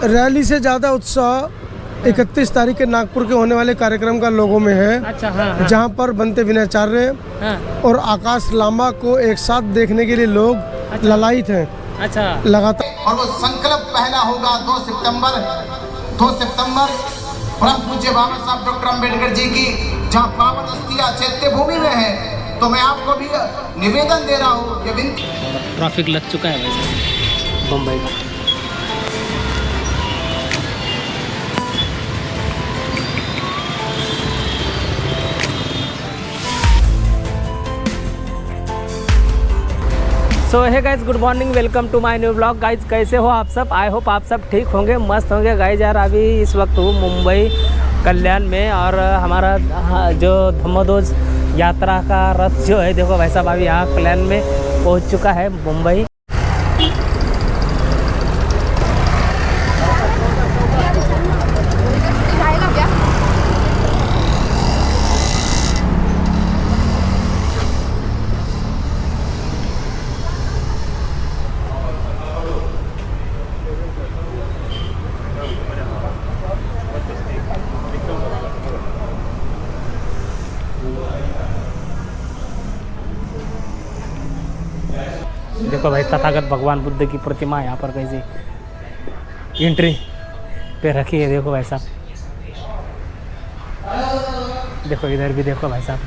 Rally से ज़्यादा उत्साह 31 तारीख के नागपुर के होने वाले कार्यक्रम का लोगों में है। अच्छा, हाँ। जहाँ पर बनते विनयाचार्य और आकाश लांबा को एक साथ देखने के लिए लोग ललायित हैं। अच्छा, लगातार। और वो संकल्प पहला होगा 2 सितंबर परम पूज्य बाबा साहब डॉक्टर अम्बेडकर जी की जहाँ पावन अस्थियां चैत्य भूमि में है। तो मैं आपको भी निवेदन दे रहा हूँ, ये विनती। ट्रैफिक लग चुका है वैसे बम्बई का। सो है guys, good morning, welcome to my new blog. Guys कैसे हो आप सब? आई होप आप सब ठीक होंगे, मस्त होंगे। गाइज यार अभी इस वक्त हूँ मुंबई कल्याण में और हमारा जो धम्मध्वज यात्रा का रथ जो है, देखो भाई साहब अभी यहाँ कल्याण में पहुँच चुका है मुंबई। देखो भाई तथागत भगवान बुद्ध की प्रतिमा यहाँ पर कैसे एंट्री पे रखी है। देखो भाई साहब, देखो इधर भी देखो भाई साहब।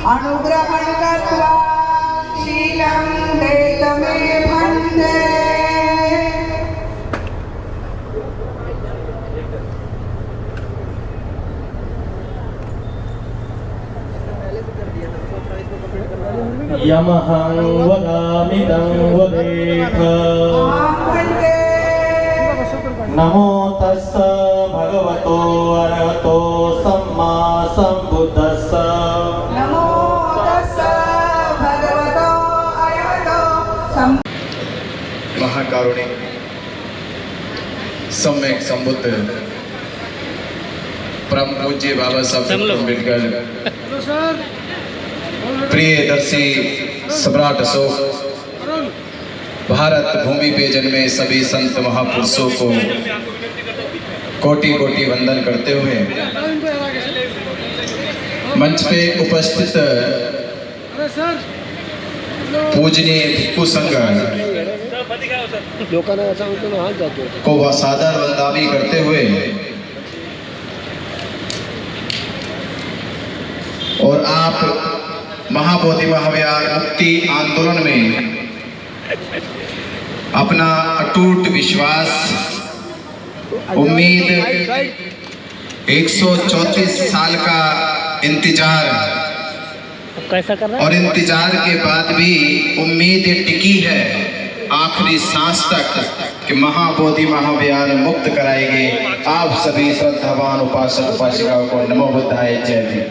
अनुग्रहण कृत्वा शीलं देतमे भन्ते। यमहं वदामिदं वदेथ। नमो तस्स भगवतो अरहतो सम्मा सम्बुद्धस्स। नमो तस्स भगवतो अरहतो महाकारुणिक सम्यक संबुद्ध परम पूज्य बाबा साहब अम्बेडकर, प्रियदर्शी सम्राट अशोक, भारत भूमि पे जन्मे सभी संत महापुरुषों को कोटि कोटि वंदन करते हुए मंच पे उपस्थित पूजनीय भिक्खु संघ को वह सादर वंदनावी करते हुए और आप महाबोधि महाविहार मुक्ति आंदोलन में अपना अटूट विश्वास, उम्मीद, 134 साल का इंतजार कैसा कर रहा है? और इंतजार के बाद भी उम्मीद टिकी है आखिरी सांस तक कि महाबोधि महाविहार मुक्त कराएंगे। आप सभी श्रद्धावान उपासक उपासिकाओं को नमो बुद्धाय जय भीम।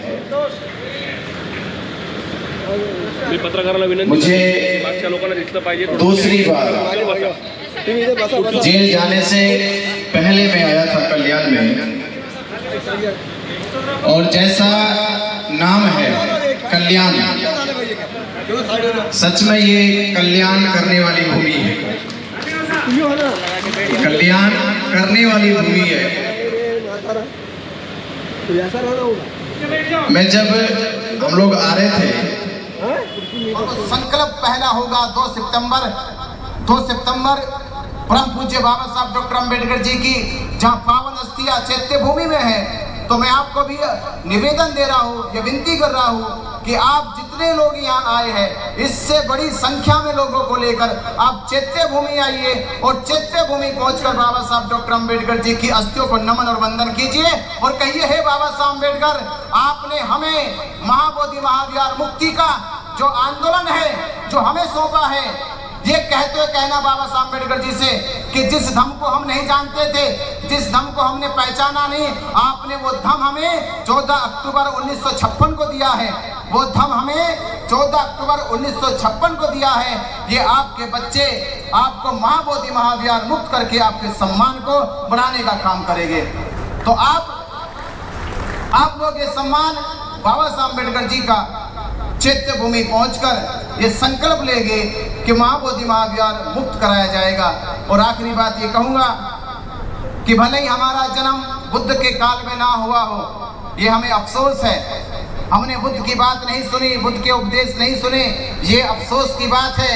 मुझे दूसरी बार जेल जाने से पहले मैं आया था कल्याण में, और जैसा नाम है कल्याण, सच में ये कल्याण करने वाली भूमि है, कल्याण करने वाली भूमि है। मैं जब हम लोग आ रहे थे, संकल्प पहला होगा 2 सितंबर 2 सितंबर परम पूज्य बाबा साहब डॉक्टर अंबेडकर जी की जहाँ पावन अस्थियां चैत्य भूमि में है, तो मैं आपको भी निवेदन दे रहा हूँ, ये विनती कर रहा हूँ कि आप जितने लोग यहाँ आए हैं, इससे बड़ी संख्या में लोगों को लेकर आप चैत्य भूमि आइए और चैत्य भूमि पहुंचकर बाबा साहब डॉक्टर अंबेडकर जी की अस्थियों को नमन और वंदन कीजिए और कहिए, हे बाबा साहब अंबेडकर, आपने हमें महाबोधि महाविहार मुक्ति का जो आंदोलन है, जो हमें सौंपा है, ये कहते हुए कहना बाबा साहब अम्बेडकर जी से कि जिस धम को हम नहीं जानते थे, जिस धम को हमने पहचाना नहीं, आपने वो धम हमें 14 अक्टूबर 1956 को दिया है। वो धम हमें 14 अक्टूबर 1956 को दिया है। ये आपके बच्चे आपको महाबोधि महाविहार मुक्त करके आपके सम्मान को बढ़ाने का काम करेंगे। तो आप लोग ये सम्मान बाबा साहब अम्बेडकर जी का चैत्य भूमि पहुंचकर ये संकल्प लेंगे कि महाबोधि महाविहार मुक्त कराया जाएगा। और आखिरी बात ये कहूंगा कि भले ही हमारा जन्म बुद्ध के काल में ना हुआ हो, ये हमें अफसोस है, हमने बुद्ध की बात नहीं सुनी, बुद्ध के उपदेश नहीं सुने, ये अफसोस की बात है।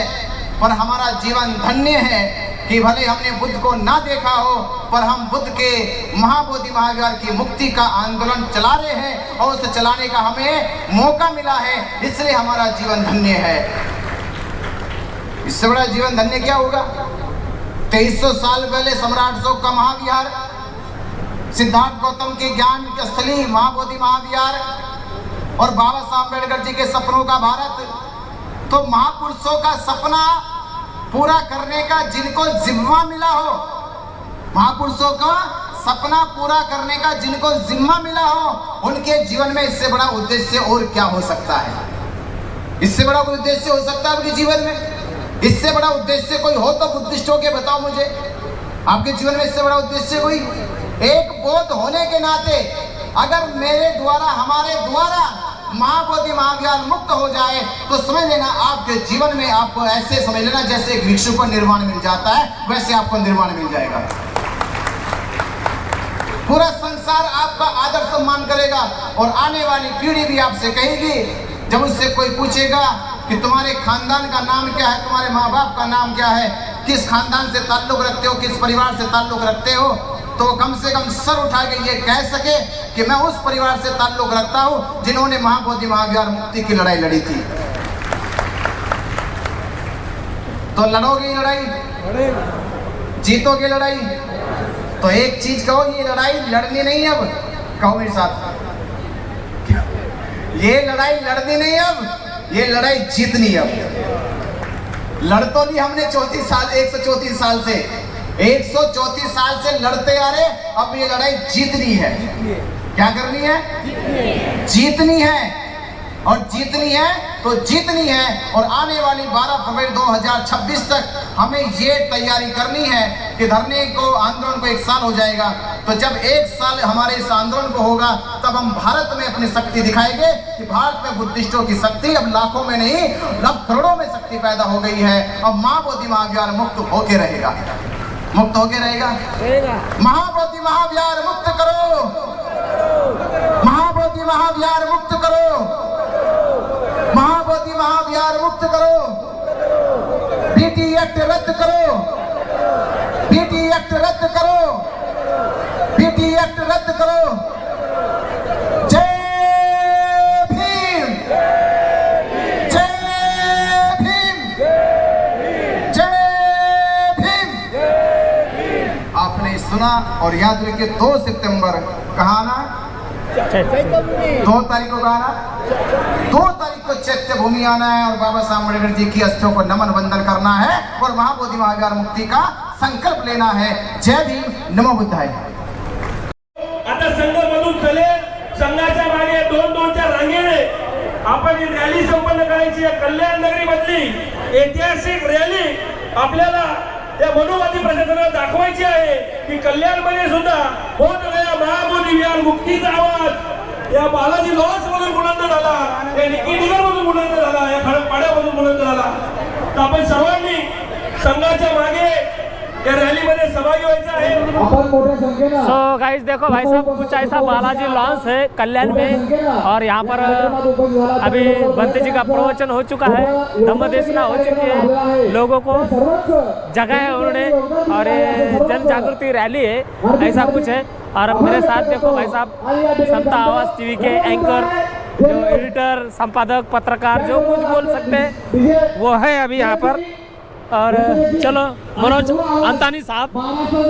पर हमारा जीवन धन्य है कि भले हमने बुद्ध को ना देखा हो, पर हम बुद्ध के महाबोधि महाविहार की मुक्ति का आंदोलन चला रहे हैं और उसे चलाने का हमें मौका मिला है, इसलिए हमारा जीवन धन्य है। इससे बड़ा जीवन धन्य क्या होगा? 2300 साल पहले सम्राट अशोक का महाविहार, सिद्धार्थ गौतम के ज्ञान की स्थली महाबोधि महाविहार और बाबा साहब अम्बेडकर जी के सपनों का भारत। तो महापुरुषों का सपना पूरा करने का जिनको जिम्मा मिला हो, महापुरुषों का सपना पूरा करने का जिनको जिम्मा मिला हो, उनके जीवन में इससे बड़ा उद्देश्य और क्या हो सकता है? इससे बड़ा कोई उद्देश्य हो सकता है आपके जीवन में? इससे बड़ा उद्देश्य कोई हो तो बुद्धिस्ट हो के बताओ मुझे। आपके जीवन में इससे बड़ा उद्देश्य कोई? एक बौद्ध होने के नाते अगर मेरे द्वारा, हमारे द्वारा महाबोधि महाविहार मुक्त हो जाए तो समझ लेना आपके जीवन में, आपको ऐसे समझ लेना जैसे एक भिक्षु को निर्वाण मिल जाता है, वैसे आपको निर्वाण मिल जाएगा। पूरा संसार आपका आदर सम्मान करेगा और आने वाली पीढ़ी भी आपसे कहेगी, जब उससे कोई पूछेगा कि तुम्हारे खानदान का नाम क्या है, तुम्हारे माँ बाप का नाम क्या है, किस खानदान से ताल्लुक रखते हो, किस परिवार से ताल्लुक रखते हो, तो कम से कम सर उठा के ये कह सके कि मैं उस परिवार से ताल्लुक रखता हूं जिन्होंने महाबोधि महाविहार मुक्ति की लड़ाई लड़ी थी। तो लड़ोगे लड़ाई, जीतोगे लड़ाई। तो एक चीज कहो, ये लड़ाई लड़नी नहीं, अब कहो मेरे साथ, ये लड़ाई लड़नी नहीं, अब ये लड़ाई जीतनी। अब लड़ तो ली हमने 134 साल से, 134 साल से लड़ते आ रहे, अब ये लड़ाई जीतनी है। क्या करनी है? जीतनी है। और जीतनी है तो जीतनी है। और आने वाली 12 फरवरी 2026 तक हमें ये तैयारी करनी है कि धरने को, आंदोलन को 1 साल हो जाएगा। तो जब 1 साल हमारे इस आंदोलन को होगा, तब हम भारत में अपनी शक्ति दिखाएंगे कि भारत में बुद्धिस्टों की शक्ति अब लाखों में नहीं, अब करोड़ों में शक्ति पैदा हो गई है। अब महाबोधि महाविहार मुक्त होके रहेगा, मुक्त होके रहेगा। महाबोधि महाविहार मुक्त करो, महाबोधि महाविहार मुक्त करो, महाबोधि महाविहार मुक्त करो। बीटी एक्ट रद्द करो, बीटी एक्ट रद्द करो, बीटी एक्ट रद्द करो। जय भीम, जय भीम, जय भीम। आपने सुना और याद रखिए, 2 सितंबर कहा ना, 2 तारीख को कहा ना, 2 तारीख को चैत्य भूमि आना है और बाबा साहब अम्बेडकर जी की अस्थियों को नमन वंदन करना है और महाबोधि महाविहार मुक्ती का संकल्प लेना है। जय भीम, नमो बुद्धाय। आता संघामधून चले, संघाच्या मागे 2-2च्या रांगेने आपण ही रॅली संपन्न करायची आहे। कल्याण नगरी मधली ऐतिहासिक रॅली आपल्याला या मनोवादी प्रशासनाला दाखवायची आहे की कल्याणमध्ये सुद्धा होत गया महाबोधि विहार मुक्तीचा आवाज या बालाजी लॉन्स मधून बुलंद झाला, या निकीनगर मधून बुलंद झाला, या खडकपाड्यामधून बुलंद झाला। तर आपण सर्वांनी संघाच्या मागे या रॅलीमध्ये सहभागी व्हायचं आहे। सो गाइस देखो भाई साहब कुछ ऐसा बालाजी लॉन्स है कल्याण में और यहाँ पर अभी बंते जी का प्रवचन हो चुका है, धम्मदेशना हो चुकी है, लोगों को जगह है उन्होंने और ये जन जागृति रैली है ऐसा कुछ है। और अब मेरे साथ देखो भाई साहब समता आवाज़ टीवी के एंकर जो एडिटर संपादक पत्रकार जो कुछ बोल सकते हैं वो है अभी यहाँ पर। और चलो मनोज अंतानी साहब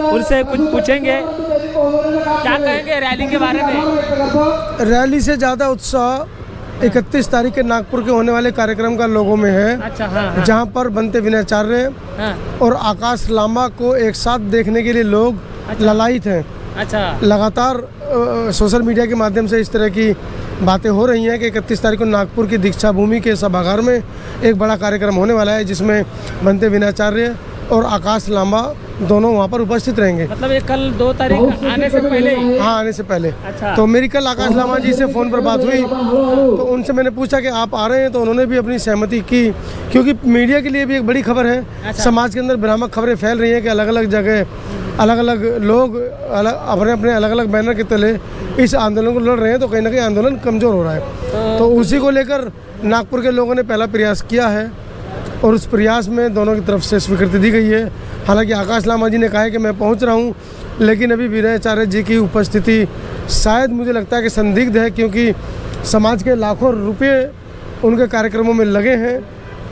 उनसे कुछ पूछेंगे, क्या कहेंगे रैली के बारे में। रैली से ज़्यादा उत्साह 31 तारीख के नागपुर के होने वाले कार्यक्रम का लोगों में है। अच्छा हाँ, जहाँ पर बनते विनयाचार्य हाँ, और आकाश लांबा को एक साथ देखने के लिए लोग ललायित हैं। अच्छा लगातार सोशल मीडिया के माध्यम से इस तरह की बातें हो रही हैं कि 31 तारीख को नागपुर की दीक्षा भूमि के सभागार में एक बड़ा कार्यक्रम होने वाला है जिसमें बनते विनयाचार्य और आकाश लांबा दोनों वहाँ पर उपस्थित रहेंगे। मतलब ये कल 2 तारीख आने से पहले ही? हाँ, आने से पहले। अच्छा। तो मेरी कल आकाश लांबा जी से फ़ोन पर बात हुई तो उनसे मैंने पूछा कि आप आ रहे हैं, तो उन्होंने भी अपनी सहमति की, क्योंकि मीडिया के लिए भी एक बड़ी खबर है। अच्छा। समाज के अंदर भ्रामक खबरें फैल रही हैं कि अलग अलग जगह अलग अलग लोग अपने अपने अलग अलग बैनर के तले इस आंदोलन को लड़ रहे हैं, तो कहीं ना कहीं आंदोलन कमज़ोर हो रहा है। तो उसी को लेकर नागपुर के लोगों ने पहला प्रयास किया है और उस प्रयास में दोनों की तरफ से स्वीकृति दी गई है। हालांकि आकाश लांबा जी ने कहा है कि मैं पहुंच रहा हूं, लेकिन अभी विनयाचार्य जी की उपस्थिति शायद मुझे लगता है कि संदिग्ध है, क्योंकि समाज के लाखों रुपए उनके कार्यक्रमों में लगे हैं।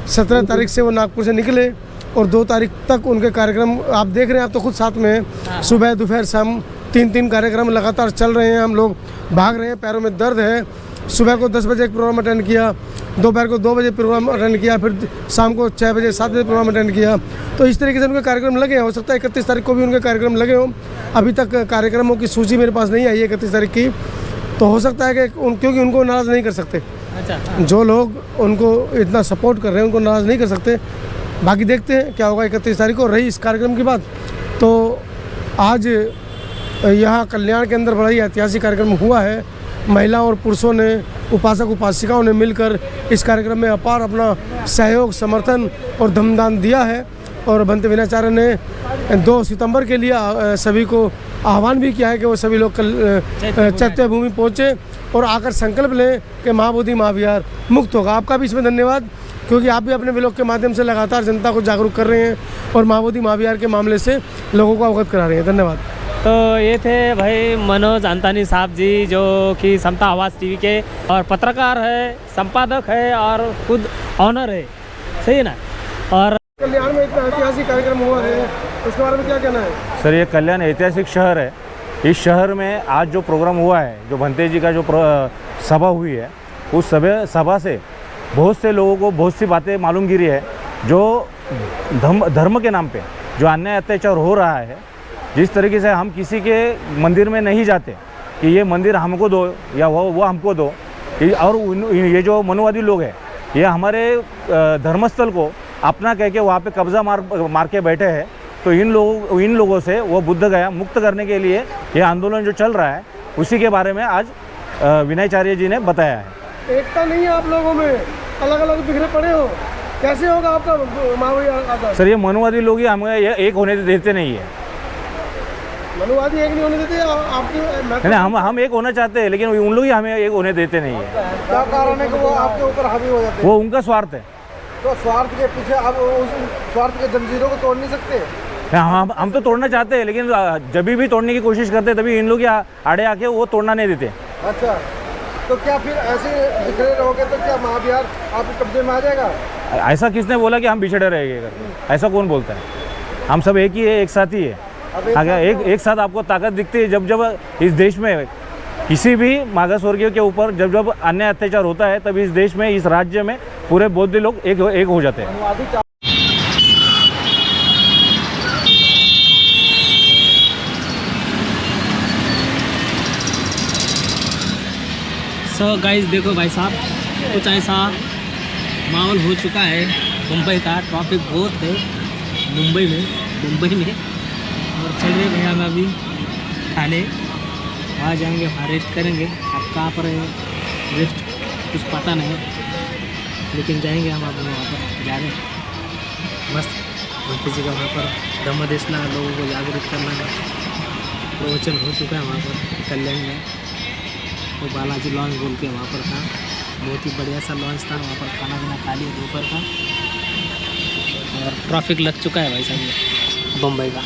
17 तारीख से वो नागपुर से निकले और 2 तारीख तक उनके कार्यक्रम आप देख रहे हैं, आप तो खुद साथ में हैं। सुबह दोपहर शाम 3 कार्यक्रम लगातार चल रहे हैं, हम लोग भाग रहे हैं, पैरों में दर्द है। सुबह को 10 बजे एक प्रोग्राम अटेंड किया, दोपहर को 2 बजे प्रोग्राम अटेंड किया, फिर शाम को 6 बजे 7 बजे प्रोग्राम अटेंड किया। तो इस तरीके से उनके कार्यक्रम लगे हैं। हो सकता है 31 तारीख को भी उनके कार्यक्रम लगे हों। अभी तक कार्यक्रमों की सूची मेरे पास नहीं आई है 31 तारीख की, तो हो सकता है कि क्योंकि उनको नाराज़ नहीं कर सकते। अच्छा। जो लोग उनको इतना सपोर्ट कर रहे हैं उनको नाराज़ नहीं कर सकते। बाकी देखते हैं क्या होगा 31 तारीख को। रही इस कार्यक्रम की बात, तो आज यहाँ कल्याण के अंदर बड़ा ही ऐतिहासिक कार्यक्रम हुआ है। महिलाओं और पुरुषों ने, उपासक उपासिकाओं ने मिलकर इस कार्यक्रम में अपार अपना सहयोग, समर्थन और दमदान दिया है। और बनते विनयाचार्य ने 2 सितंबर के लिए सभी को आह्वान भी किया है कि वो सभी लोग कल चैत्य भूमि पहुँचे और आकर संकल्प लें कि महाबोधि महाविहार मुक्त होगा। आपका भी इसमें धन्यवाद, क्योंकि आप भी अपने व्लॉग के माध्यम से लगातार जनता को जागरूक कर रहे हैं और महाबोधि महाविहार के मामले से लोगों को अवगत करा रहे हैं। धन्यवाद। तो ये थे भाई मनोज अंतानी साहब जी, जो कि समता आवाज़ टीवी के और पत्रकार है, संपादक है और खुद ऑनर है, सही है ना। और कल्याण में इतना ऐतिहासिक कार्यक्रम हुआ है, उसके बारे में क्या कहना है? सर, ये कल्याण ऐतिहासिक शहर है। इस शहर में आज जो प्रोग्राम हुआ है, जो भंते जी का जो सभा हुई है, उस सभा से बहुत से लोगों को बहुत सी बातें मालूम गिरी है। जो धर्म के नाम पे जो अन्याय अत्याचार हो रहा है, जिस तरीके से हम किसी के मंदिर में नहीं जाते कि ये मंदिर हमको दो या वो हमको दो, और ये जो मनुवादी लोग हैं ये हमारे धर्मस्थल को अपना कह के वहाँ पे कब्ज़ा मार के बैठे हैं। तो इन लोगों से वो बुद्ध गया मुक्त करने के लिए ये आंदोलन जो चल रहा है, उसी के बारे में आज विनयाचार्य जी ने बताया है। एकता नहीं है आप लोगों में, अलग अलग बिखरे पड़े हो, कैसे होगा आपका महाविहार? सर, ये मनुवादी लोग ही हमें एक होने देते नहीं है। मनुवादी एक नहीं होने देते आपके? नहीं, हम एक होना चाहते हैं, लेकिन उन लोग ही हमें एक होने देते नहीं है। क्या कारण है कि वो आपके ऊपर हावी हो जाते हैं? वो उनका स्वार्थ है। तो स्वार्थ के पीछे आप उस स्वार्थ के जंजीरों को तोड़ नहीं सकते? हम तो तोड़ना चाहते हैं, लेकिन जब भी तोड़ने की कोशिश करते हैं तभी इन लोग आड़े आके वो तोड़ना नहीं देते। अच्छा, तो क्या फिर ऐसे बिखरे रहोगे तो क्या महाविहार आपके कब्जे में आ जाएगा? ऐसा किसने बोला कि हम बिछड़े रहेंगे? ऐसा कौन बोलता है? हम सब एक ही है, एक साथ ही है। अगर एक साथ आपको ताकत दिखती है जब इस देश में किसी भी मागास वर्गीय के ऊपर जब अन्याय अत्याचार होता है, तब इस देश में, इस राज्य में पूरे बौद्ध लोग एक हो जाते हैं। सो गाइस देखो भाई साहब, कुछ ऐसा माहौल हो चुका है। मुंबई का ट्रैफिक बहुत है मुंबई में और चल रहे भैया हम अभी थाने, वहाँ जाएंगे, वहाँ रेस्ट करेंगे। अब कहाँ पर है रेस्ट कुछ पता नहीं, लेकिन जाएंगे हम अब वहाँ पर, जा रहे हैं। मस्त भक्ति जी का वहाँ पर धम्मदेशना लोगों को जागरूक करना प्रवचन हो चुका है वहाँ पर कल्याण में। तो बालाजी लॉन्च बोल के वहाँ पर था, बहुत ही बढ़िया सा लॉन्च था। वहाँ पर खाना वाना खा लिया दोपहर का और ट्रैफिक लग चुका है भाई साहब बम्बई का।